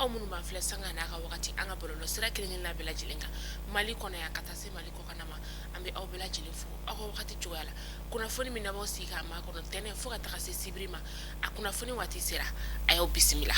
aw minnu b'an filɛ sanga n'a ka wagati an ka bɔlɔlɔ sira kelen na bɛɛ lajɛlen kan Mali kɔnɔ yan ka taa se Mali kɔkan ma an bɛ aw bɛɛ lajɛlen fo aw ka wagati cogoya la kunnafoni min na b'aw sigi k'a makɔnɔ tɛnɛ fo ka taga se sibiri ma a kunnafoni waati sera a y'aw bisimila.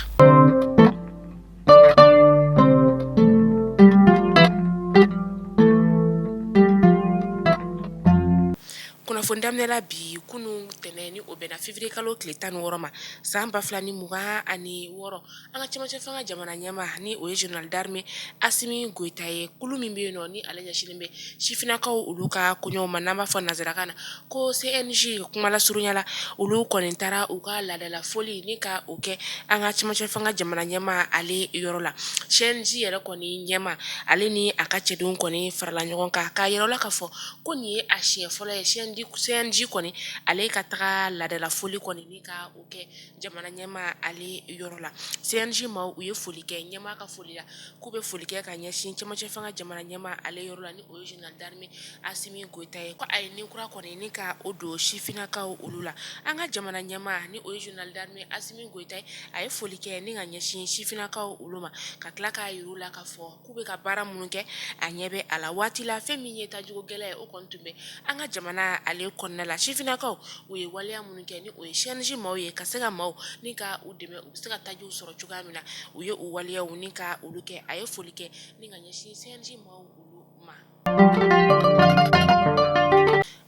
Kunnafoni daminɛla bi kunun tɛnɛ ni o bɛnna février kalo tile 16 ma san 2026 an ka cɛmancɛ fanga jamana ɲɛma ni o ye général d'armée Asimi Goïta ye kulu min bɛ yen nɔ ni ale ɲɛsinnen bɛ sifinnakaw olu ka koɲɛw ma n'an b'a fɔ nanzarakan na ko CNJ kumala surunyala olu kɔni taara u ka laadala foli ni ka o kɛ an ka cɛmancɛ fanga jamana ɲɛma ale yɔrɔ la CNJ yɛrɛ kɔni ɲɛma ale ni a ka cɛdenw kɔni farala ɲɔgɔn kan k'a yira la k'a fɔ ko nin ye a siɲɛ fɔlɔ ye CNJ kɔni ale ka taga laadala foli kɔni ni ka o kɛ jamana ɲɛma ale yɔrɔ la CNJ ma u ye foli kɛ ɲɛma ka foli la k'u bɛ foli kɛ ka ɲɛsin cɛmancɛ fanga jamana ɲɛma ale yɔrɔ la ni o ye général d'armée Asimi Goïta ye ko a ye nin kura kɔni ni ka o don sifinnakaw olu la an ka jamana ɲɛma ni o ye général d'armée Asimi Goïta ye a ye foli kɛ ni ka ɲɛsin sifinnakaw olu ma ka tila k'a yir'u la k'a fɔ k'u bɛ ka baara minnu kɛ a ɲɛ bɛ a la waati la fɛn min ye tajugu gɛlɛya ye o kɔni tun bɛ an ka jamana ale kɔnɔna la sifinnakaw u ye waleya minnu kɛ ni o ye CNJ maaw ye ka se ka maaw ni ka u dɛmɛ u bɛ se ka tajiw sɔrɔ cogoya min na u ye u waleyaw ni ka olu kɛ a ye foli kɛ ni ka ɲɛsin CNJ maaw olu ma.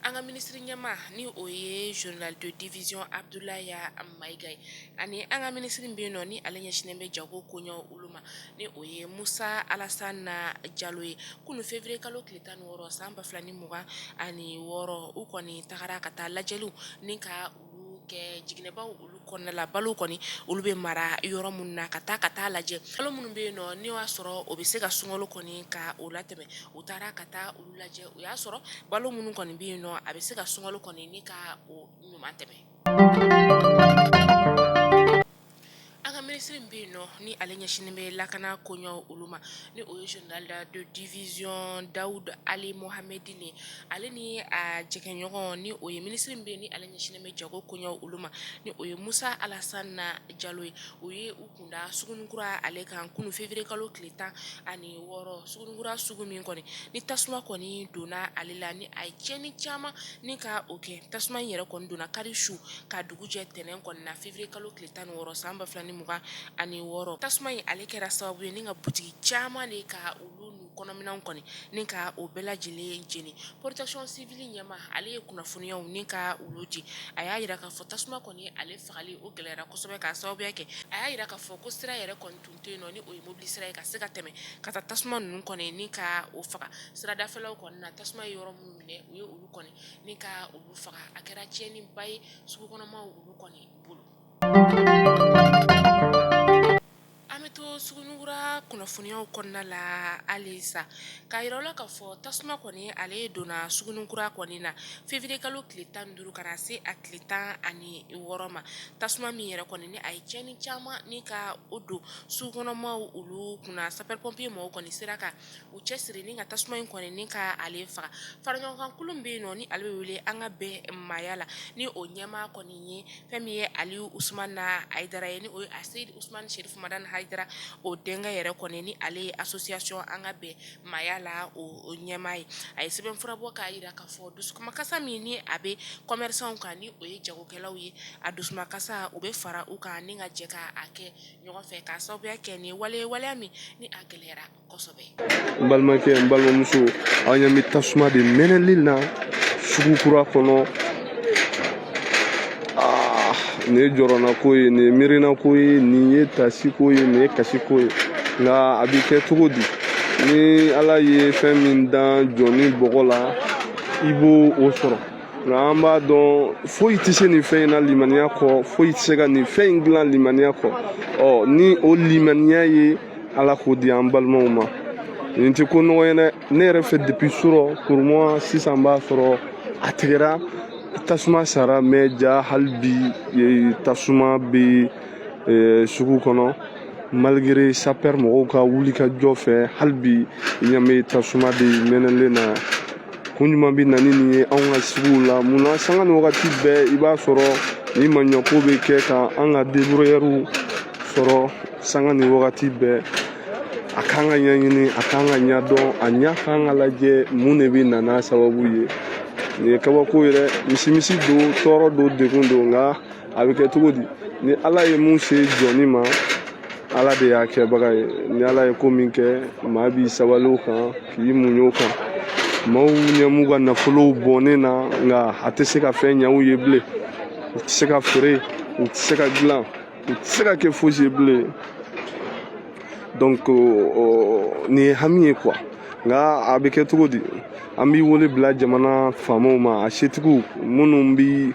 An ka ministre ɲɛma ni o ye général de division Abdoulaye Maïga ye ani an ka ministre bɛ yen nɔ ni ale ɲɛsinnen bɛ jago koɲɛw olu ma ni o ye Musa Alassane Diallo ye kunu février kalo tile 16 san 2026 u kɔni tagara ka taa lajɛliw ni ka olu kɛ jiginɛbaw olu kɔnɔna la balo kɔni olu bɛ mara yɔrɔ minnu na ka taa lajɛ balo minnu bɛ yen nɔ ni y'a sɔrɔ o bɛ se ka sunkalo kɔni ka o latɛmɛ u taara ka taa olu lajɛ o y'a sɔrɔ balo minnu kɔni bɛ yen nɔ a bɛ se ka sunkalo kɔni ni ka o ɲuman tɛmɛ. An ka ministre bɛ yen nɔ ni ale ɲɛsinnen bɛ lakana koɲɛw olu ma ni o ye général de division Daoud Ali Mohamedi ni ale ni a jɛkɛɲɔgɔn ni o ye ministre bɛ yen ni ale ɲɛsinnen bɛ jago koɲɛw olu ma ni o ye Musa Alassane Diallo ye u ye u kunda sugunikura ale kan kunu février kalo tile 16 sugunikura sugu min kɔni ni tasuma kɔni donna ale la ni a ye tiɲɛni caman ni ka o kɛ tasuma in yɛrɛ kɔni donna kari su ka dugu jɛ tɛnɛn kɔni na février kalo tile 16 san 2026 tasuma in ale kɛra sababu ye ni ka butigi caman de ka olu n'u kɔnɔminɛnw kɔni ni ka o bɛɛ lajɛlen jeni protection civile ɲɛma ale ye kunnafoniyaw ni ka olu di a y'a yira k'a fɔ tasuma kɔni ale fagali o gɛlɛyara kosɛbɛ k'a sababuya kɛ a y'a yira k'a fɔ ko sira yɛrɛ kɔni tun tɛ yen nɔ ni o ye mobili sira ye ka se ka tɛmɛ ka taa tasuma ninnu kɔni ni ka o faga siradafɛlaw kɔni na tasuma ye yɔrɔ minnu minɛ u ye olu kɔni ni ka olu faga a kɛra tiɲɛniba ye sugukɔnɔmaw olu kɔni bolo. An bɛ to sugunukura kunnafoniyaw kɔnɔna la halisa k'a yira la k'a fɔ tasuma kɔni ale donna sugunukura kɔni na février kalo tile 15 ka na se a tile 16 ma tasuma min yɛrɛ kɔni ni a ye tiɲɛni caman ni ka o don sugukɔnɔmaw olu kunna sapeur pompier mɔgɔw kɔni sera ka u cɛsiri ni ka tasuma in kɔni ni ka ale faga faraɲɔgɔnkan kulu bɛ yen nɔ ni ale bɛ wele an ka bɛn maaya la ni o ɲɛma kɔni ye fɛn min ye Aliyu Usumana Hayidara ye ni o ye Seyid Usumani Sherif Madani Hayidara o denkɛ yɛrɛ kɔni ni ale ye association an ka bɛn maaya la o ɲɛma ye a ye sɛbɛnfura bɔ k'a yira k'a fɔ dusukumakasa min ni a bɛ commerçants kan ni o ye jagokɛlaw ye a dusumakasa u bɛ fara u kan ni ka jɛ k'a kɛ ɲɔgɔn fɛ k'a sababuya kɛ ni waleya min ni a gɛlɛyara kosɛbɛ. N balimakɛ n balimamuso aw ɲɛ bɛ tasuma de mɛnɛli la sugukura kɔnɔ nin ye jɔrɔnako ye nin ye miirinako ye nin ye tasiko ye nin ye kasiko ye nka a bɛ kɛ cogo di ni ala ye fɛn min dan jɔ ni bɔgɔ la i b'o o sɔrɔ nka an b'a dɔn foyi tɛ se nin fɛn in na limaniya kɔ foyi tɛ se ka nin fɛn in dilan limaniya kɔ ni o limaniya ye ala k'o di an balimaw ma nin tɛ ko nɔgɔ ye dɛ ne yɛrɛ fɛ depuis surɔ pour moi sisan b'a sɔrɔ a tigɛra tasuma sara mɛ ja hali bi tasuma bɛ sugu kɔnɔ malgré sapeur mɔgɔw ka wuli ka jɔ fɛ hali bi ɲamɛ tasuma de mɛnɛlen na kun ɲuman bɛ na ni nin ye anw ka suguw la munna sanga ni wagati bɛɛ i b'a sɔrɔ ni maɲɔko bɛ kɛ ka an ka débrouillèrent sɔrɔ sanga ni wagati bɛɛ a kan ka ɲɛɲini a kan ka ɲɛdɔn a ɲɛ kan ka lajɛ mun de bɛ nana sababu ye nin ye kabako ye dɛ misimisi don tɔɔrɔ don degun don nka a bɛ kɛ cogo di ni ala ye mun se jɔnni ma ala de y'a kɛbaga ye ni ala ye ko min kɛ maa b'i sabali o kan k'i muɲu o kan maaw ɲɛm'u ka nafolow bɔnnen na nka a tɛ se ka fɛn ɲɛ u ye bilen u tɛ se ka feere u tɛ se ka dilan u tɛ se ka kɛ fosi ye bilen donc nin ye hami ye quoi nka a bɛ kɛ cogo di an b'i wele bila jamana faamaw ma a setigiw minnu bi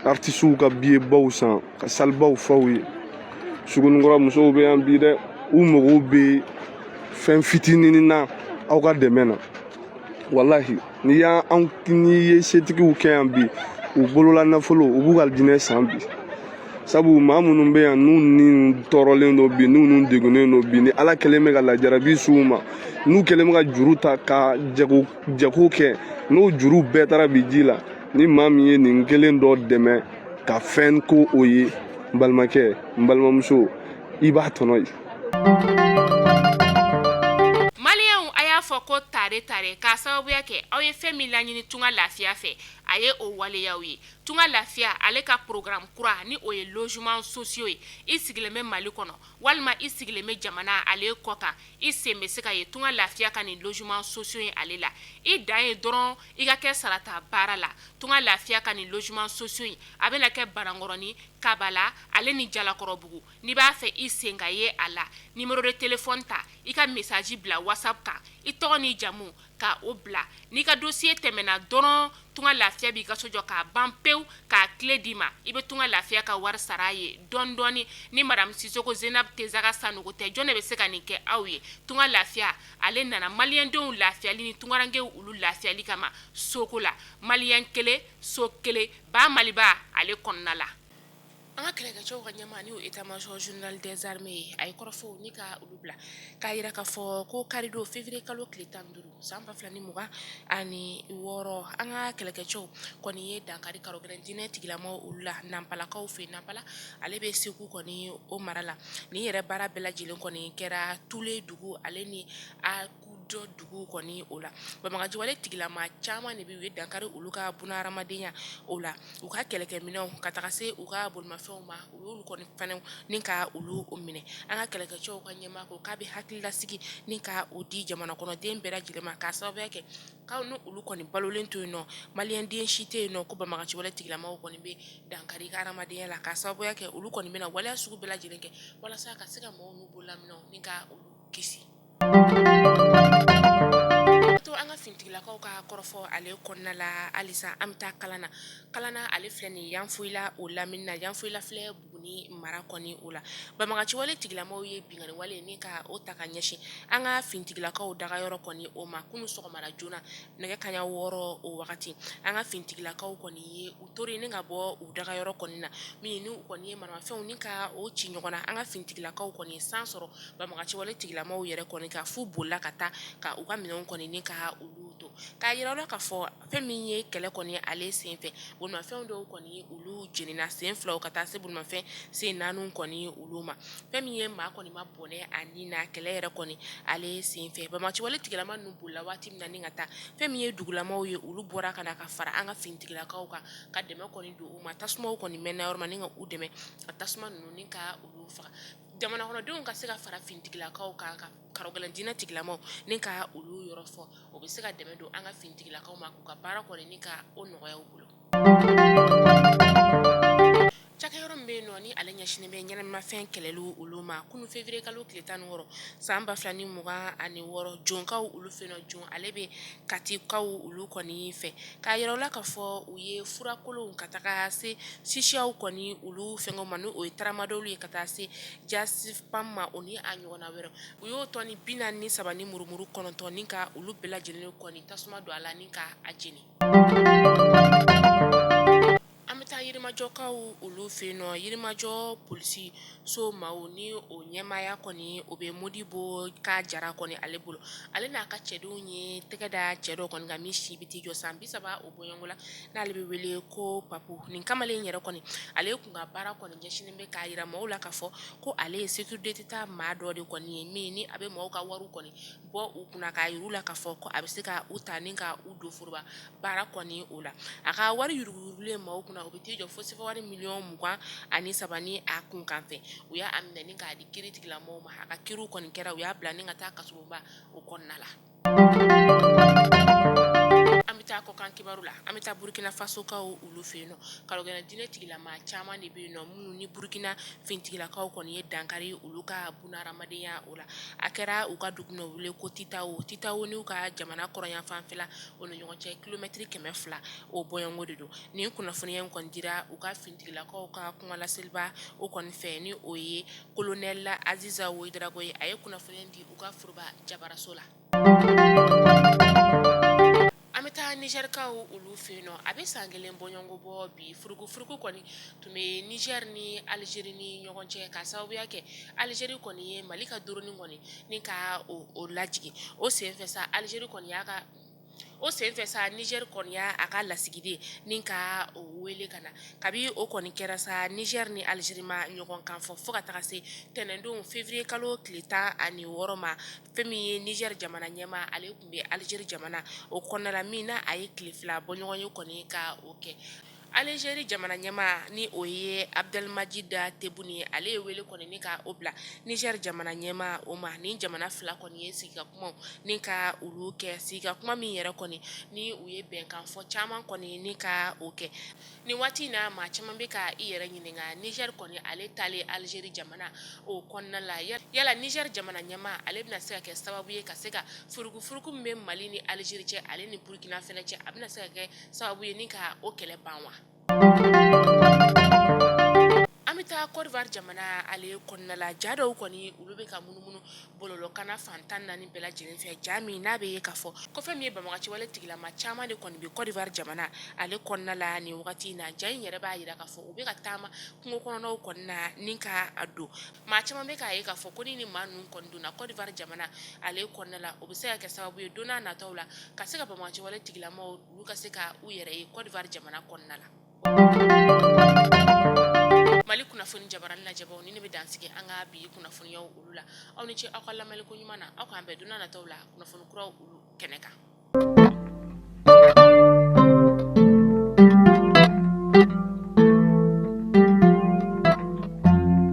artisiw ka billetbaw san ka salibaw faw ye sugunikɔrɔ musow bɛ yan bi dɛ u mago bɛ fɛn fitinin na aw ka dɛmɛ na walahi n'i ye setigiw kɛ yan bi u bolola nafolo u b'u ka dinɛ san bi sabu maa minnu bɛ yan n'u ni tɔɔrɔlen don bi n'u ni degunnen don bi ni ala kɛlen bɛ ka lajarabi s'u ma n'u kɛlen bɛ ka juru ta ka jago kɛ n'o juru bɛɛ taara bi ji la ni maa min ye nin kelen dɔ dɛmɛ ka fɛn ko o ye n balimakɛ n balimamuso i b'a tɔnɔ ye. Maliyɛnw a y'a fɔ ko tare k'a sababuya kɛ aw ye fɛn min laɲini tunga lafiya fɛ a ye o waleyaw ye tunga lafiya ale ka programme kura ni o ye logement sociaux ye i sigilen bɛ Mali kɔnɔ walima i sigilen bɛ jamana ale kɔ kan i sen bɛ se ka ye tunga lafiya ka nin logement sociaux ye ale la i dan ye dɔrɔn i ka kɛ sarata baara la tunga lafiya ka nin logement sociaux ye a bɛna kɛ Banankɔrɔni Kabala ale ni Jalakɔrɔbugu n'i b'a fɛ i sen ka ye a la numéro de téléphone ta i ka message bila WhatsApp kan i tɔgɔ ni jamu ka o bila n'i ka dossier tɛmɛna dɔrɔn tunga lafiya b'i ka so jɔ k'a ban pewu k'a clé d'i ma i bɛ tunga lafiya ka wari sara a ye dɔɔni dɔɔni ni madame Sisoko Zenab Tezaga Sanogo tɛ jɔn de bɛ se ka nin kɛ aw ye tunga lafiya ale nana maliyɛndenw lafiyali ni tungarankew olu lafiyali kama soko la maliyɛn kelen so kelen ba maliba ale kɔnɔna la. An ka kɛlɛkɛcɛw ka ɲɛmaa ni o état-major général des armées a ye kɔrɔfɔw ni ka olu bila k'a yira k'a fɔ ko karidon février kalo tile 15 san 2026 an ka kɛlɛkɛcɛw kɔni ye dankari karogɛlɛn diinɛ tigilamɔgɔw olu la Nampalakaw fɛ Nampala ale bɛ Segu kɔni o mara la ni yɛrɛ baara bɛɛ lajɛlen kɔni kɛra Tule dugu ale ni a dɔ dugu kɔni o la Banbaganciwale tigilama caman de bɛ u ye dankari olu ka bunahadamadenya o la u ka kɛlɛkɛminɛnw ka taga se u ka bolimafɛnw ma u y'olu kɔni fana ni ka olu minɛ an ka kɛlɛkɛcɛw ka ɲɛmaa ko k'a bɛ hakililasigi ni ka o di jamana kɔnɔden bɛɛ lajɛlen ma k'a sababuya kɛ k'aw ni olu kɔni balolen to yen nɔ maliyɛnden si tɛ yen nɔ ko Banbaganciwale tigilamɔgɔw kɔni bɛ dankari ka hadamadenya la k'a sababuya kɛ olu kɔni bɛna waleya sugu bɛɛ lajɛlen kɛ walasa ka se ka mɔgɔw n'u bololaminɛw ni ka olu kisi. An ka fintigilakaw ka kɔrɔfɔ ale kɔnɔna la halisa an bɛ taa kalana ale filɛ nin yanfoyila o lamini na yanfoyila filɛ Buguni mara kɔni o la Banbaganciwale tigilamɔgɔw ye bingani wale ni ka o ta ka ɲɛsin an ka fintigilakaw dagayɔrɔ kɔni o ma kunu sɔgɔmara joona nɛgɛ kanɲɛ 6 o wagati an ka fintigilakaw kɔni ye u tori ni ka bɔ u dagayɔrɔ kɔni na min ni u kɔni ye maramafɛnw ni ka o ci ɲɔgɔn na an ka fintigilakaw kɔni san sɔrɔ Banbaganciwale tigilamɔgɔw yɛrɛ kɔni ka fu bolila ka taa ka u ka minɛnw kɔni ni ka olu to k'a yira la k'a fɔ fɛn min ye kɛlɛ kɔni ale senfɛ bolimafɛn dɔw kɔni olu jenina sen filaw ka taa se bolimafɛn sen 4 kɔni olu ma fɛn min ye maa kɔni ma bɔnɛ ani na kɛlɛ yɛrɛ kɔni ale senfɛ Banbaganciwale tigilama ninnu bolila waati min na ni ka taa fɛn min ye dugulamaw ye olu bɔra ka na ka fara an ka fintigilakaw kan ka dɛmɛ kɔni don u ma tasumaw kɔni mɛnna yɔrɔ ma ni ka u dɛmɛ ka tasuma ninnu ni ka olu faga jamana kɔnɔdenw ka se ka fara fintigilakaw kan ka karogɛlɛn diinɛ tigilamaw ni ka olu yɔrɔ fɔ o bɛ se ka dɛmɛ don an ka fintigilakaw ma k'u ka baara kɔni ni ka o nɔgɔya u bolo. Cakɛyɔrɔ min bɛ yen nɔ ni ale ɲɛsinnen bɛ ɲɛnamafɛn kɛlɛli olu ma kunu février kalo tile 16 san 2026 jonkaw olu fɛ yen nɔ jon ale bɛ katikaw olu kɔni fɛ k'a yira u la k'a fɔ u ye furakolonw ka taga se sisiyaw kɔni olu fɛngɛw ma n'o ye taramadɔw ye ka taa se jasipam ma o ni a ɲɔgɔnna wɛrɛ u y'o tɔni 43 ni murumuru 9 ni ka olu bɛɛ lajɛlen kɔni tasuma don a la ni ka a jeni. An bɛ taa yirimajɔkaw olu fɛ yen nɔ yirimajɔ polisi so maaw ni o ɲɛmaaya kɔni o bɛ Modibo ka jara kɔni ale bolo ale n'a ka cɛdenw ye tɛgɛ da cɛ dɔ kɔni ka min si bi t'i jɔ san 30 o bɔɲɔgɔnko la n'ale bɛ wele ko Papu nin kamalen yɛrɛ kɔni ale kun ka baara kɔni ɲɛsinnen bɛ k'a yira maaw la k'a fɔ ko ale ye sécurité ta maa dɔ de kɔni ye min ni a bɛ maaw ka wariw kɔni bɔ u kunna k'a yir'u la k'a fɔ ko a bɛ se ka u ta ni ka u don foroba baara kɔni o la a ka wari yuruguyurugulen maaw kunna o bɛ t'i jɔ fo sefawari miliyɔn 23 ni a kun kan fɛ u y'a minɛ ni k'a di kiiri tigilamɔgɔw ma a ka kiiriw kɔni kɛra u y'a bila ni ka taa kasoba o kɔnɔna la. An bɛ taa kɔkan kibaru la an bɛ taa Burkina Faso kaw olu fɛ yen nɔ kalogɛrɛ diinɛ tigilama caman de bɛ yen nɔ minnu ni Burkina fintigilakaw kɔni ye dankari olu ka bunahadamadenya o la a kɛra u ka dugu dɔ wele ko Titawo n'u ka jamana kɔrɔnyan fanfɛla o ni ɲɔgɔn cɛ kilomɛtiri 200 o bɔɲɔgɔnko de don nin kunnafoniya in kɔni dira u ka fintigilakaw ka kumalaseliba o kɔni fɛ ni o ye colonel Aziza Ouedraogo ye a ye kunnafoniya di u ka foroba jabaraso la. An bɛ taa Nigerkaw olu fɛ yen nɔ a bɛ san kelen bɔɲɔgɔnko bɔ bi furugufurugu kɔni tun bɛ Niger ni Algérie ni ɲɔgɔn cɛ ka sababuya kɛ Algérie kɔni ye Mali ka doronin kɔni ni ka o lajigin o senfɛ sa Algérie kɔni y'a ka o senfɛ sa Niger kɔni y'a ka lasigiden ni ka o wele ka na kabi o kɔni kɛra sa Niger ni Algérie ma ɲɔgɔn kan fɔ ka taga se tɛnɛndon février kalo tile 16 ma fɛn min ye Niger jamana ɲɛma ale tun bɛ Algérie jamana o kɔnɔna la min na a ye tile 2 bɔɲɔgɔn ye kɔni ka o kɛ Algérie jamana ɲɛma ni o ye Abdelmadjida Tebboune ye ale ye wele kɔni ni ka o bila Niger jamana ɲɛma o ma ni jamana 2 kɔni ye sigika kumaw ni ka olu kɛ sigika kuma min yɛrɛ kɔni ni u ye bɛnkan fɔ caman kɔni ni ka o kɛ ni waati na maa caman bɛ ka i yɛrɛ ɲininka Niger kɔni ale talen Algérie jamana o kɔnɔna la yala Niger jamana ɲɛma ale bɛna se ka kɛ sababu ye ka se ka furugufurugu min bɛ Mali ni Algérie cɛ ale ni Burkina fɛnɛ cɛ a bɛna se ka kɛ sababu ye ni ka o kɛlɛ ban wa. An bɛ taa Côte d'Ivoire jamana ale kɔnɔna la ja dɔw kɔni olu bɛ ka munumunu bɔlɔlɔkana fantan naani bɛɛ lajɛlen fɛ ja min n'a bɛ ye k'a fɔ ko fɛn min ye banbagaciwale tigilama caman de kɔni bɛ Côte d'Ivoire jamana ale kɔnɔna la nin wagati in na ja in yɛrɛ b'a jira k'a fɔ u bɛ ka taama kungo kɔnɔnaw kɔni na ni ka a don maa caman bɛ k'a ye k'a fɔ ko ni maa ninnu kɔni donna Côte d'Ivoire jamana ale kɔnɔna la o bɛ se ka kɛ sababu ye don n'a nataw la ka se ka banbagaciwale tigilamɔgɔw olu ka se ka u yɛrɛ ye Côte d'Ivoire jamana kɔnɔna la. Mali kunnafoni jabarani lajɛbaw ni ne bɛ dansigi an ka bi kunnafoniyaw olu la aw ni ce aw ka lamɛnliko ɲuman na aw k'an bɛn don n'a nataw la kunnafoni kuraw olu kɛnɛ kan.